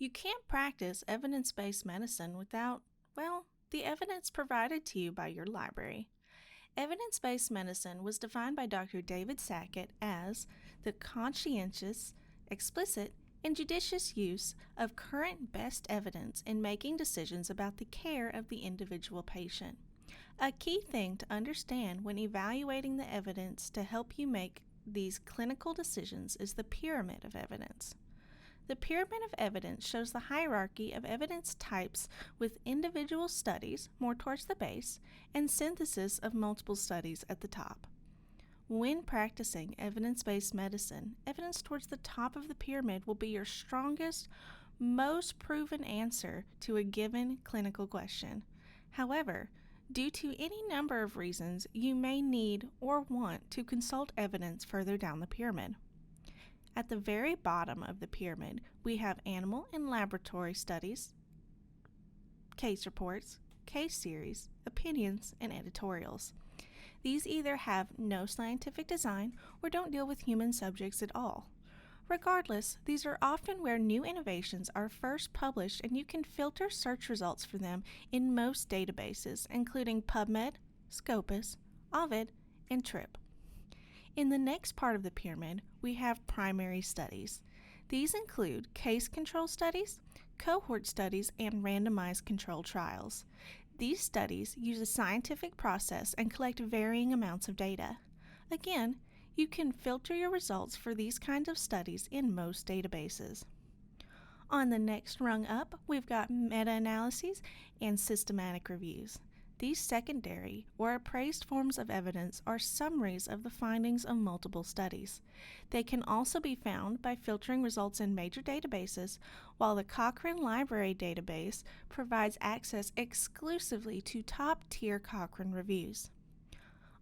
You can't practice evidence-based medicine without, well, the evidence provided to you by your library. Evidence-based medicine was defined by Dr. David Sackett as the conscientious, explicit, and judicious use of current best evidence in making decisions about the care of the individual patient. A key thing to understand when evaluating the evidence to help you make these clinical decisions is the pyramid of evidence. The pyramid of evidence shows the hierarchy of evidence types with individual studies, more towards the base, and synthesis of multiple studies at the top. When practicing evidence-based medicine, evidence towards the top of the pyramid will be your strongest, most proven answer to a given clinical question. However, due to any number of reasons, you may need or want to consult evidence further down the pyramid. At the very bottom of the pyramid, we have animal and laboratory studies, case reports, case series, opinions, and editorials. These either have no scientific design or don't deal with human subjects at all. Regardless, these are often where new innovations are first published, and you can filter search results for them in most databases, including PubMed, Scopus, Ovid, and Trip. In the next part of the pyramid, we have primary studies. These include case control studies, cohort studies, and randomized controlled trials. These studies use a scientific process and collect varying amounts of data. Again, you can filter your results for these kinds of studies in most databases. On the next rung up, we've got meta-analyses and systematic reviews. These secondary or appraised forms of evidence are summaries of the findings of multiple studies. They can also be found by filtering results in major databases, while the Cochrane Library database provides access exclusively to top-tier Cochrane reviews.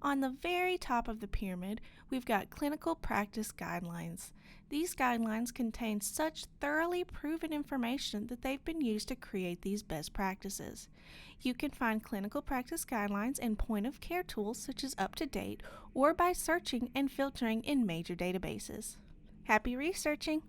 On the very top of the pyramid, we've got clinical practice guidelines. These guidelines contain such thoroughly proven information that they've been used to create these best practices. You can find clinical practice guidelines in point-of-care tools such as UpToDate or by searching and filtering in major databases. Happy researching!